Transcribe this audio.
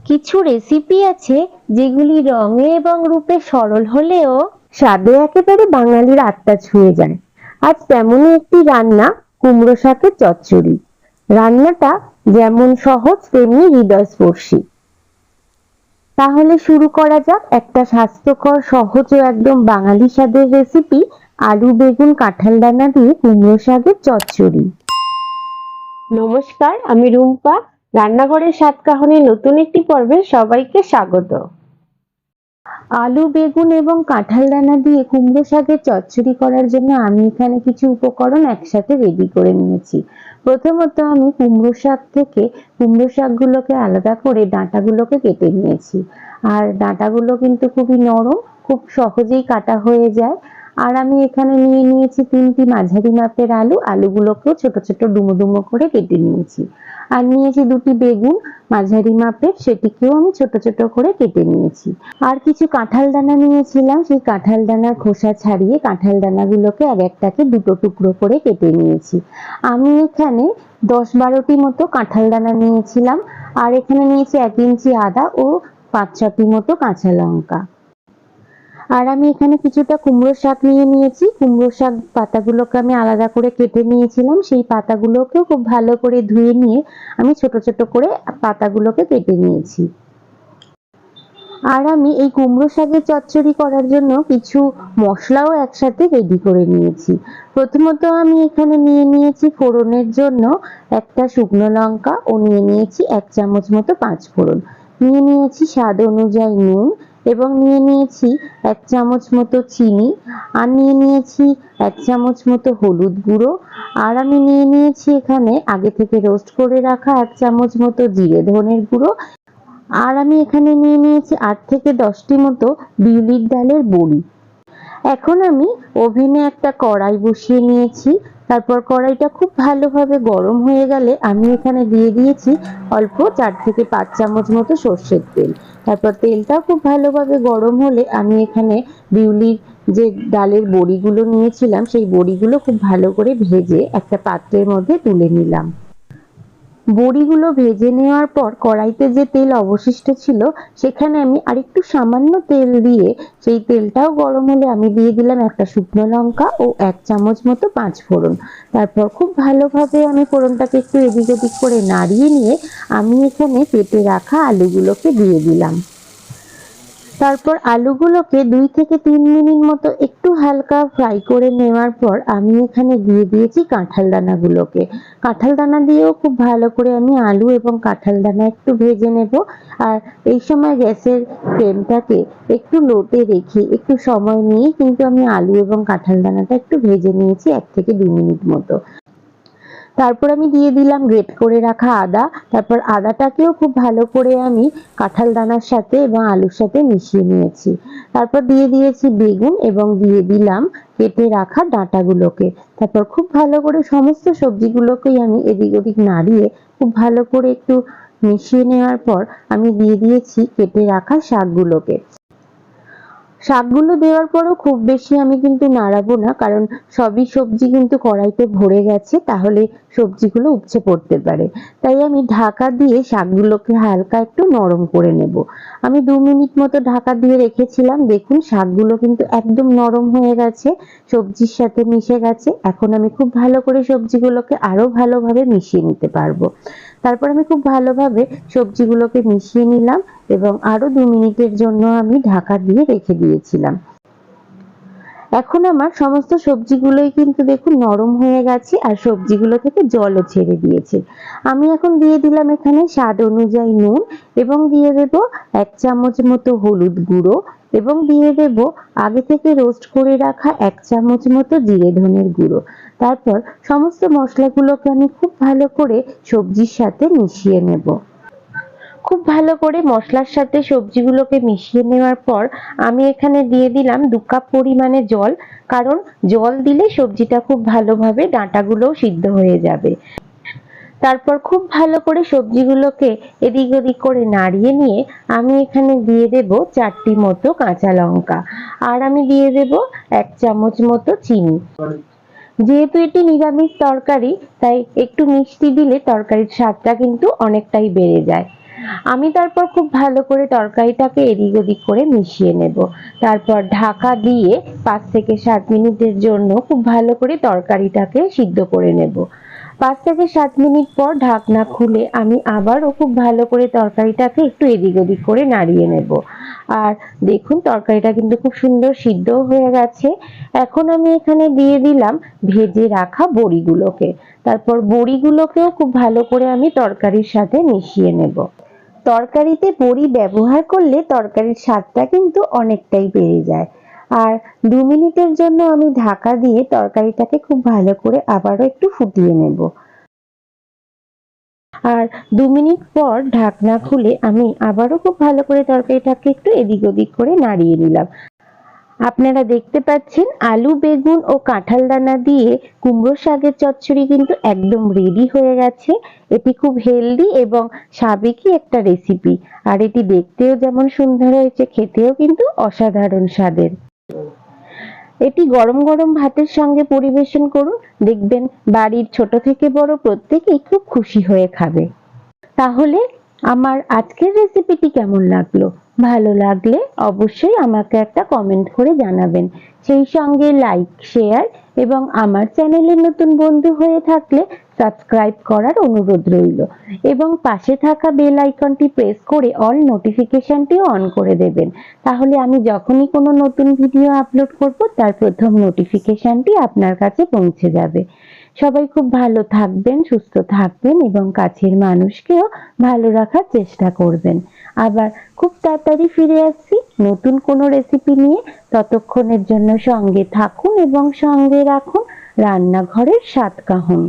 কিছু রেসিপি আছে যেগুলি রঙে এবং রূপে সরল হলেও স্বাদে একেবারে বাঙালির আত্মা ছুঁয়ে যায়। আজ তেমনই একটি রান্না, কুমড়ো শাকের চচ্চড়ি। রান্নাটা যেমন সহজ তেমনি হৃদয়স্পর্শী। তাহলে শুরু করা যাক একটা স্বাস্থ্যকর, সহজ ও একদম বাঙালি স্বাদের রেসিপি, আলু বেগুন কাঁঠাল দানা দিয়ে কুমড়ো শাকের চচ্চড়ি। নমস্কার, আমি রুম্পা। রান্নাঘরের স্বাদ কাহনের নতুন একটি পর্বে সবাইকে স্বাগত। আলু বেগুন এবং কাঁঠাল দানা দিয়ে কুমড়ো শাকের চচ্চড়ি করার জন্য আমি এখানে কিছু উপকরণ একসাথে রেডি করে নিয়েছি। প্রথমত আমি কুমড়ো শাক থেকে কুমড়ো শাকগুলোকে আলাদা করে ডাঁটাগুলোকে কেটে নিয়েছি। আর ডাঁটাগুলো কিন্তু খুবই নরম, খুব সহজেই কাটা হয়ে যায়। আর আমি এখানে নিয়ে নিয়েছি 3টি মাঝারি মাপের আলু। আলুগুলোকেও ছোট ছোট ডুমো ডুমো করে কেটে নিয়েছি। আর নিয়েছি 2টি বেগুন মাঝারি মাপের, সেটিকেও আমি ছোট ছোট করে কেটে নিয়েছি। আর কিছু কাঁঠাল দানা নিয়েছিলাম, সেই কাঁঠাল দানার খোসা ছাড়িয়ে কাঁঠাল দানাগুলোকে এক একটাকে 2টো টুকরো করে কেটে নিয়েছি। আমি এখানে 10-12টি মতো কাঁঠাল দানা নিয়েছিলাম। আর এখানে নিয়েছি 1 ইঞ্চি আদা ও 5-6টি মতো কাঁচা লঙ্কা। আর আমি এখানে কিছুটা কুমড়ো শাক নিয়ে নিয়েছি। কুমড়ো শাক পাতাগুলোকে আমি আলাদা করে কেটে নিয়েছিলাম। সেই পাতাগুলোকেও খুব ভালো করে ধুয়ে নিয়ে আমি ছোট ছোট করে পাতাগুলোকে কেটে নিয়েছি। আর আমি এই কুমড়ো শাকের চচ্চড়ি করার জন্য কিছু মশলাও একসাথে রেডি করে নিয়েছি। প্রথমত আমি এখানে নিয়ে নিয়েছি ফোড়নের জন্য একটা শুকনো লঙ্কা ও নিয়ে নিয়েছি 1 চামচ মতো 5 ফোড়ন। নিয়ে নিয়েছি স্বাদ অনুযায়ী নুন এবং নিয়ে নিয়েছি 1 চামচ মতো চিনি। আর নিয়ে নিয়েছি 1 চামচ মতো হলুদ গুঁড়ো। আর আমি নিয়ে নিয়েছি এখানে আগে থেকে রোস্ট করে রাখা 1 চামচ মতো জিরে ধনের গুঁড়ো। আর আমি এখানে নিয়ে নিয়েছি 8 থেকে 10টি মতো বিউলির ডালের বড়ি। এখন আমি ওভেনে একটা কড়াই বসিয়ে নিয়েছি। তারপর কড়াইটা খুব ভালোভাবে গরম হয়ে গেলে আমি এখানে দিয়ে দিয়েছি অল্প 4 থেকে 5 চামচ মতো সর্ষের তেল। তারপর তেলটাও খুব ভালোভাবে গরম হলে আমি এখানে বিউলির যে ডালের বড়িগুলো নিয়েছিলাম সেই বড়িগুলো খুব ভালো করে ভেজে একটা পাত্রের মধ্যে তুলে নিলাম। বড়িগুলো ভেজে নেওয়ার পর কড়াইতে যে তেল অবশিষ্ট ছিল সেখানে আমি আরেকটু সামান্য তেল দিয়ে, সেই তেলটাও গরম হলে আমি দিয়ে দিলাম একটা শুকনো লঙ্কা ও 1 চামচ মতো 5 ফোড়ন। তারপর খুব ভালোভাবে আমি ফোড়নটাকে একটু এদিক ওদিক করে নাড়িয়ে নিয়ে আমি এখানে কেটে রাখা আলুগুলোকে দিয়ে দিলাম। তারপর আলুগুলোকে 2 থেকে 3 মিনিট মতো একটু হালকা ফ্রাই করে নেওয়ার পর আমি এখানে দিয়ে দিয়েছি কাঁঠাল দানাগুলোকে। কাঁঠাল দানা দিয়েও খুব ভালো করে আমি আলু এবং কাঁঠাল দানা একটু ভেজে নেব। আর এই সময় গ্যাসের ফ্লেমটাকে একটু লোতে রেখে একটু সময় নিয়ে কিন্তু আমি আলু এবং কাঁঠাল দানাটা একটু ভেজে নিয়েছি 1 থেকে 2 মিনিট মতো। তারপর আমি দিয়ে দিলাম গ্রেট করে রাখা আদা। তারপর আদাটাকেও খুব ভালো করে আমি কাঁঠাল দানার সাথে এবং আলুর সাথে মিশিয়ে নিয়েছি। তারপর দিয়ে দিয়েছি বেগুন এবং দিয়ে দিলাম কেটে রাখা ডাঁটাগুলোকে। তারপর খুব ভালো করে সমস্ত সবজিগুলোকেই আমি এদিক ওদিক নাড়িয়ে খুব ভালো করে একটু মিশিয়ে নেওয়ার পর আমি দিয়ে দিয়েছি কেটে রাখা শাকগুলোকে। শাকগুলো দেওয়ার পরও খুব বেশি আমি কিন্তু নাড়াবো না, কারণ সবই সবজি কিন্তু কড়াইতে ভরে গেছে, তাহলে সবজিগুলো উপচে পড়তে পারে। তাই আমি ঢাকা দিয়ে শাকগুলোকে হালকা একটু নরম করে নেব। আমি 2 মিনিট মতো ঢাকা দিয়ে রেখেছিলাম। দেখুন শাকগুলো কিন্তু একদম নরম হয়ে গেছে, সবজির সাথে মিশে গেছে। এখন আমি খুব ভালো করে সবজিগুলোকে আরো ভালোভাবে মিশিয়ে নিতে পারবো। তারপর আমি খুব ভালোভাবে সবজিগুলোকে মিশিয়ে নিলাম এবং আরো 2 মিনিটের জন্য আমি ঢাকা দিয়ে রেখে দিয়েছিলাম। এখন আমার সমস্ত সবজিগুলোই কিন্তু দেখুন নরম হয়ে গেছে আর সবজিগুলো থেকে জলও ছেড়ে দিয়েছে। আমি এখন দিয়ে দিলাম এখানে স্বাদ অনুযায়ী নুন এবং দিয়ে দেব 1 চামচ মতো হলুদ গুঁড়ো এবং দিয়ে দেব আগে থেকে রোস্ট করে রাখা 1 চামচ মতো জিরে ধনের গুঁড়ো। তারপর সমস্ত মশলাগুলোকে আমি খুব ভালো করে সবজির সাথে মিশিয়ে নেব। খুব ভালো করে মশলার সাথে সবজিগুলোকে মিশিয়ে নেওয়ার পর আমি এখানে দিয়ে দিলাম 2 কাপ পরিমাণে জল, কারণ জল দিলে সবজিটা খুব ভালোভাবে ডাঁটাগুলোও সিদ্ধ হয়ে যাবে। তারপর খুব ভালো করে সবজিগুলোকে এদিক ওদিক করে নাড়িয়ে নিয়ে আমি এখানে দিয়ে দেব 4টি মতো কাঁচা লঙ্কা। আর আমি দিয়ে দেব 1 চামচ মতো চিনি। যেহেতু এটি নিরামিষ তরকারি তাই একটু মিষ্টি দিলে তরকারির স্বাদটা কিন্তু অনেকটাই বেড়ে যায়। আমি তারপর খুব ভালো করে তরকারিটাকে এদিক ওদিক করে মিশিয়ে নেব। তারপর ঢাকা দিয়ে 5 থেকে 7 মিনিটের জন্য খুব ভালো করে তরকারিটাকে সিদ্ধ করে নেব। 5 থেকে 7 মিনিট পর ঢাকনা খুলে আমি আবারও খুব ভালো করে তরকারিটাকে একটু এদিক ওদিক করে নাড়িয়ে নেব। আর দেখুন তরকারিটা কিন্তু খুব সুন্দর সিদ্ধও হয়ে গেছে। এখন আমি এখানে দিয়ে দিলাম ভেজে রাখা বড়িগুলোকে। তারপর বড়িগুলোকেও খুব ভালো করে আমি তরকারির সাথে মিশিয়ে নেব। তরকারিতে বড়ি ব্যবহার করলে তরকারির স্বাদটা কিন্তু অনেকটাই বেড়ে যায়। আর 2 মিনিটের জন্য আমি ঢাকা দিয়ে তরকারিটাকে খুব ভালো করে আবারও একটু ফুটিয়ে নেব। আর 2 মিনিট পর ঢাকনা খুলে আমি আবারও খুব ভালো করে তরকারিটাকে একটু এদিক ওদিক করে নাড়িয়ে নিলাম। আপনারা দেখতে পাচ্ছেন আলু, বেগুন ও কাঁঠাল দানা দিয়ে কুমড়ো শাকের চচ্চড়ি কিন্তু একদম রেডি হয়ে গেছে। এটি খুব হেলদি এবং সাবেকি একটা রেসিপি। আর এটি দেখতেও যেমন সুন্দর হয়েছে, খেতেও কিন্তু অসাধারণ স্বাদের। এটি গরম গরম ভাতের সঙ্গে পরিবেশন করুন, দেখবেন বাড়ির ছোট থেকে বড় প্রত্যেকেই খুব খুশি হয়ে খাবে। তাহলে আমার আজকের রেসিপিটি কেমন লাগলো? ভালো লাগলে অবশ্যই আমাকে একটা কমেন্ট করে জানাবেন। সেই সঙ্গে লাইক, শেয়ার এবং আমার চ্যানেলের নতুন বন্ধু হয়ে থাকলে সাবস্ক্রাইব করার অনুরোধ রইল এবং পাশে থাকা বেল আইকনটি প্রেস করে অল নোটিফিকেশনটিও অন করে দেবেন। তাহলে আমি যখনই কোনো নতুন ভিডিও আপলোড করব তার প্রথম নোটিফিকেশনটি আপনার কাছে পৌঁছে যাবে। সবাই খুব ভালো থাকবেন, সুস্থ থাকবেন এবং কাছের মানুষকেও ভালো রাখার চেষ্টা করবেন। আবার খুব তাড়াতাড়ি ফিরে আসছি নতুন কোনো রেসিপি নিয়ে। ততক্ষণের জন্য সঙ্গে থাকুন এবং সঙ্গে রাখুন রান্নাঘরের স্বাদ কাহন।